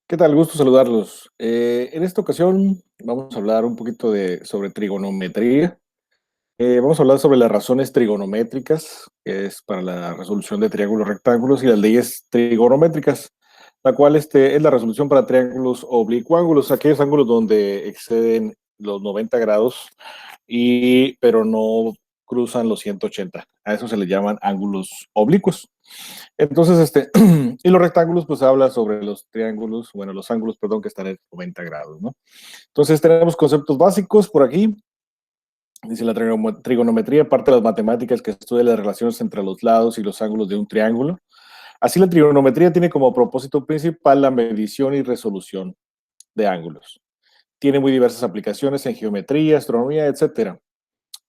¿Qué tal? Gusto saludarlos. En esta ocasión vamos a hablar un poquito sobre trigonometría. Vamos a hablar sobre las razones trigonométricas, que es para la resolución de triángulos rectángulos, y las leyes trigonométricas, la cual es la resolución para triángulos oblicuángulos, aquellos ángulos donde exceden los 90 grados, pero no cruzan los 180. A eso se le llaman ángulos oblicuos. Entonces, y los rectángulos, pues habla sobre los triángulos, bueno, los ángulos, perdón, que están en 90 grados, ¿no? Entonces, tenemos conceptos básicos por aquí. Dice la trigonometría, parte de las matemáticas que estudia las relaciones entre los lados y los ángulos de un triángulo. Así, la trigonometría tiene como propósito principal la medición y resolución de ángulos. Tiene muy diversas aplicaciones en geometría, astronomía, etcétera,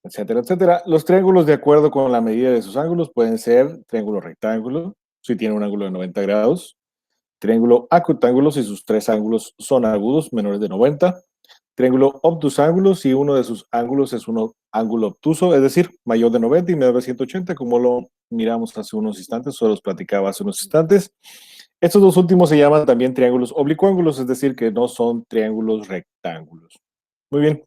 etcétera, etcétera. Los triángulos, de acuerdo con la medida de sus ángulos, pueden ser triángulo rectángulo, si tiene un ángulo de 90 grados, triángulo acutángulo si sus tres ángulos son agudos menores de 90, triángulo obtusángulo si uno de sus ángulos es un ángulo obtuso, es decir, mayor de 90 y menor de 180, como lo miramos hace unos instantes, o los platicaba hace unos instantes. Estos dos últimos se llaman también triángulos oblicuángulos, es decir, que no son triángulos rectángulos. Muy bien.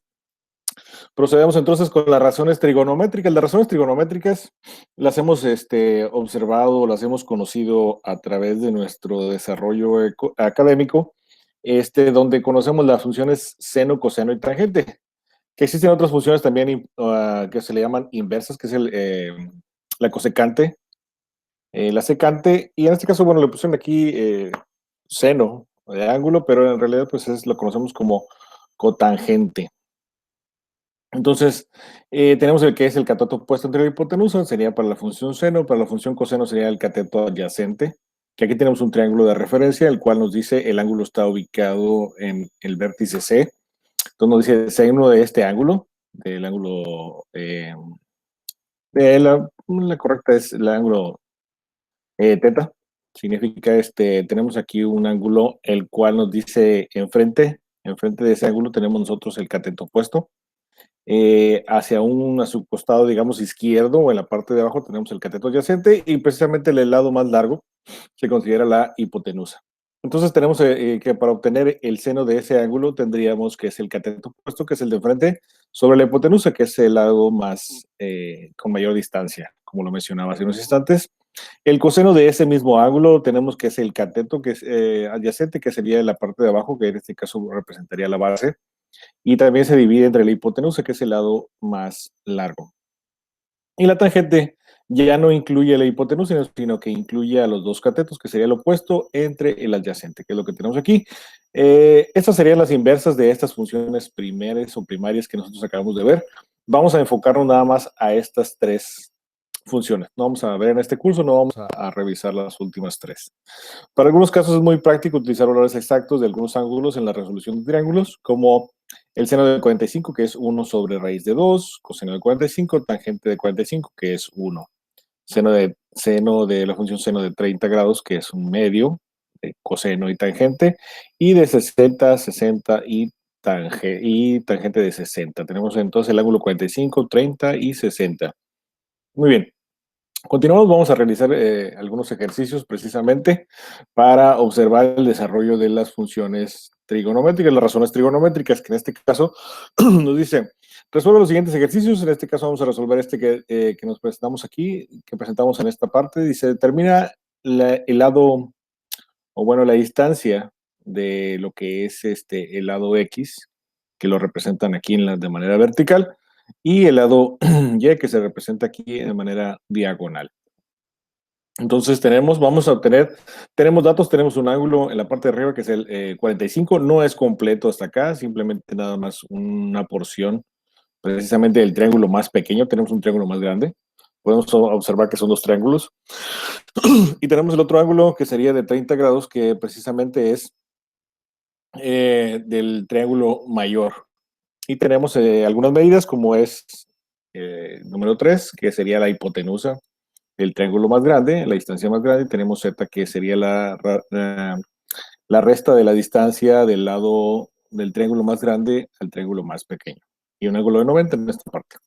Procedemos entonces con las razones trigonométricas. Las razones trigonométricas las hemos observado, las hemos conocido a través de nuestro desarrollo académico, donde conocemos las funciones seno, coseno y tangente. Que existen otras funciones también que se le llaman inversas, que es la cosecante, la secante, y en este caso, bueno, le pusieron aquí seno de ángulo, pero en realidad pues lo conocemos como cotangente. Entonces, tenemos el que es el cateto opuesto entre la hipotenusa, sería para la función seno, para la función coseno sería el cateto adyacente, que aquí tenemos un triángulo de referencia, el cual nos dice el ángulo está ubicado en el vértice C. Entonces nos dice seno de este ángulo, del ángulo, la correcta es el ángulo teta. Significa, tenemos aquí un ángulo, el cual nos dice enfrente de ese ángulo tenemos nosotros el cateto opuesto. A su costado, digamos, izquierdo o en la parte de abajo tenemos el cateto adyacente y precisamente el lado más largo se considera la hipotenusa. Entonces tenemos que para obtener el seno de ese ángulo tendríamos que es el cateto opuesto, que es el de enfrente, sobre la hipotenusa, que es el lado más con mayor distancia, como lo mencionaba hace unos instantes. El coseno de ese mismo ángulo tenemos que es el cateto que es adyacente, que sería la parte de abajo, que en este caso representaría la base, y también se divide entre la hipotenusa, que es el lado más largo. Y la tangente ya no incluye la hipotenusa, sino que incluye a los dos catetos, que sería el opuesto entre el adyacente, que es lo que tenemos aquí. Estas serían las inversas de estas funciones primeras o primarias que nosotros acabamos de ver. Vamos a enfocarnos nada más a estas tres funciones. No vamos a ver en este curso, no vamos a revisar las últimas tres. Para algunos casos es muy práctico utilizar valores exactos de algunos ángulos en la resolución de triángulos, como el seno de 45, que es 1 sobre raíz de 2, coseno de 45, tangente de 45, que es 1. Seno de la función seno de 30 grados, que es un medio, de coseno y tangente, y de 60, 60 y tangente de 60. Tenemos entonces el ángulo 45, 30 y 60. Muy bien. Continuamos, vamos a realizar algunos ejercicios precisamente para observar el desarrollo de las funciones trigonométricas, las razones trigonométricas, que en este caso nos dice, resuelve los siguientes ejercicios. En este caso vamos a resolver que nos presentamos aquí, que presentamos en esta parte. Dice, determina el lado, o bueno, la distancia de lo que es el lado X, que lo representan aquí de manera vertical, y el lado Y, que se representa aquí de manera diagonal. Entonces vamos a obtener, tenemos datos, tenemos un ángulo en la parte de arriba que es el 45, no es completo hasta acá, simplemente nada más una porción, precisamente del triángulo más pequeño, tenemos un triángulo más grande, podemos observar que son dos triángulos, y tenemos el otro ángulo que sería de 30 grados, que precisamente es del triángulo mayor. Y tenemos algunas medidas como es número 3, que sería la hipotenusa, el triángulo más grande, la distancia más grande, tenemos z, que sería la resta de la distancia del lado del triángulo más grande al triángulo más pequeño. Y un ángulo de 90 en esta parte.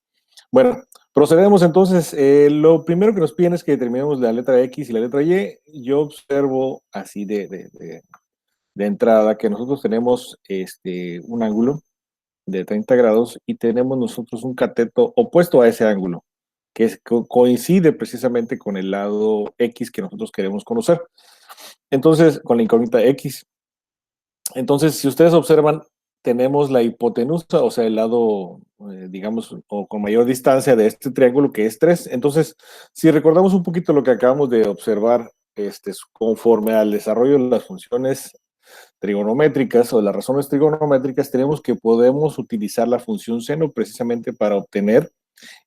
Bueno, procedemos entonces. Lo primero que nos piden es que determinemos la letra X y la letra Y. Yo observo así de entrada que nosotros tenemos un ángulo de 30 grados y tenemos nosotros un cateto opuesto a ese ángulo, que coincide precisamente con el lado X que nosotros queremos conocer. Entonces, con la incógnita X. Entonces, si ustedes observan, tenemos la hipotenusa, o sea, el lado, digamos, o con mayor distancia de este triángulo, que es 3. Entonces, si recordamos un poquito lo que acabamos de observar, conforme al desarrollo de las funciones trigonométricas o las razones trigonométricas, tenemos que podemos utilizar la función seno precisamente para obtener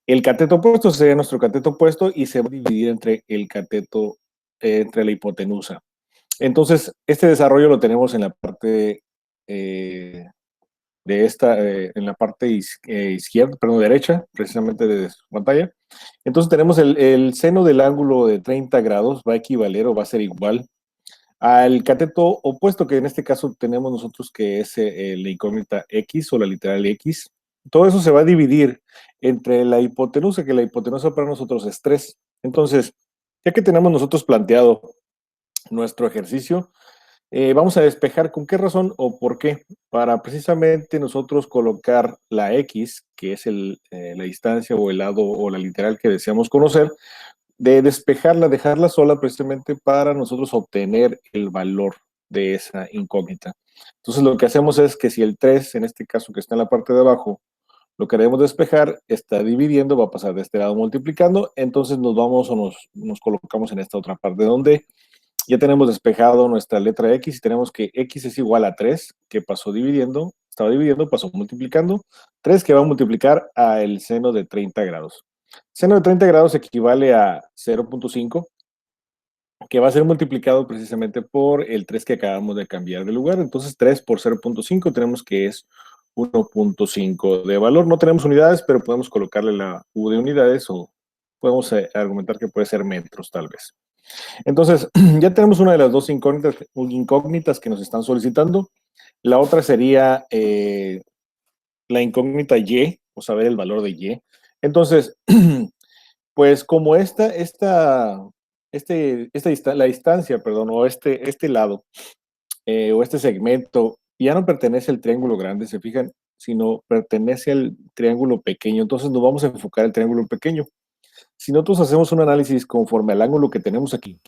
el cateto opuesto. Sería nuestro cateto opuesto y se va a dividir entre el cateto, entre la hipotenusa. Entonces, este desarrollo lo tenemos en la parte en la parte izquierda, perdón, derecha, precisamente de su pantalla. Entonces tenemos el seno del ángulo de 30 grados, va a equivaler o va a ser igual al cateto opuesto, que en este caso tenemos nosotros, que es la incógnita X o la literal X. Todo eso se va a dividir entre la hipotenusa, que la hipotenusa para nosotros es 3. Entonces, ya que tenemos nosotros planteado nuestro ejercicio, vamos a despejar con qué razón o por qué, para precisamente nosotros colocar la X, que es la distancia o el lado o la literal que deseamos conocer, de despejarla, dejarla sola precisamente para nosotros obtener el valor de esa incógnita. Entonces lo que hacemos es que si el 3, en este caso que está en la parte de abajo, lo queremos despejar, está dividiendo, va a pasar de este lado multiplicando, entonces nos vamos o nos colocamos en esta otra parte donde ya tenemos despejado nuestra letra X y tenemos que X es igual a 3, que pasó dividiendo, estaba dividiendo, pasó multiplicando, 3 que va a multiplicar a el seno de 30 grados. Seno de 30 grados equivale a 0.5, que va a ser multiplicado precisamente por el 3 que acabamos de cambiar de lugar. Entonces 3 por 0.5 tenemos que es 1.5 de valor. No tenemos unidades, pero podemos colocarle la U de unidades o podemos argumentar que puede ser metros tal vez. Entonces, ya tenemos una de las dos incógnitas que nos están solicitando. La otra sería la incógnita Y, o saber el valor de Y. Entonces, pues como la distancia, perdón, o este lado, o este segmento, ya no pertenece al triángulo grande, se fijan, sino pertenece al triángulo pequeño. Entonces nos vamos a enfocar al triángulo pequeño. Si nosotros hacemos un análisis conforme al ángulo que tenemos aquí,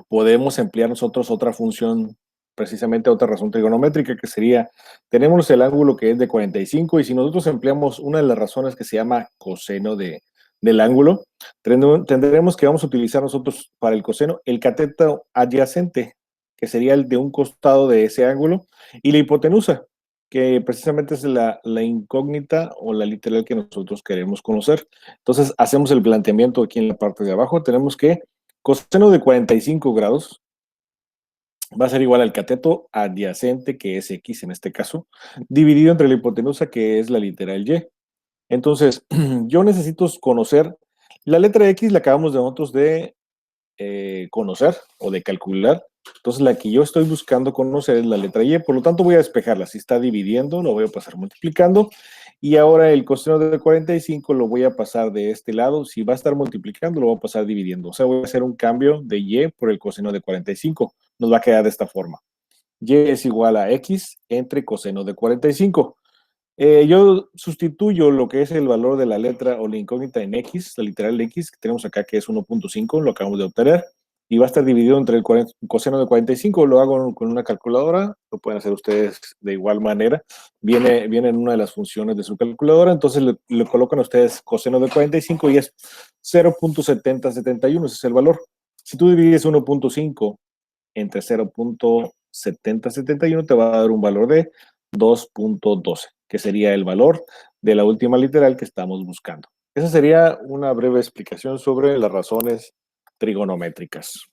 podemos emplear nosotros otra función, precisamente otra razón trigonométrica, que sería, tenemos el ángulo que es de 45, y si nosotros empleamos una de las razones que se llama coseno del ángulo, tendremos que vamos a utilizar nosotros para el coseno el cateto adyacente, que sería el de un costado de ese ángulo, y la hipotenusa, que precisamente es la incógnita o la literal que nosotros queremos conocer. Entonces, hacemos el planteamiento aquí en la parte de abajo. Tenemos que coseno de 45 grados va a ser igual al cateto adyacente, que es X en este caso, dividido entre la hipotenusa, que es la literal Y. Entonces, yo necesito conocer, la letra X la acabamos de nosotros de conocer o de calcular. Entonces, la que yo estoy buscando conocer es la letra Y, por lo tanto voy a despejarla. Si está dividiendo, lo voy a pasar multiplicando. Y ahora el coseno de 45 lo voy a pasar de este lado. Si va a estar multiplicando, lo voy a pasar dividiendo. O sea, voy a hacer un cambio de Y por el coseno de 45. Nos va a quedar de esta forma. Y es igual a X entre coseno de 45. Yo sustituyo lo que es el valor de la letra o la incógnita en X, la literal X, que tenemos acá, que es 1.5, lo acabamos de obtener, y va a estar dividido entre el coseno de 45. Lo hago con una calculadora, lo pueden hacer ustedes de igual manera. Viene en una de las funciones de su calculadora, entonces le colocan ustedes coseno de 45 y es 0.7071, ese es el valor. Si tú divides 1.5 entre 0.7071, te va a dar un valor de 2.12, que sería el valor de la última literal que estamos buscando. Esa sería una breve explicación sobre las razones trigonométricas.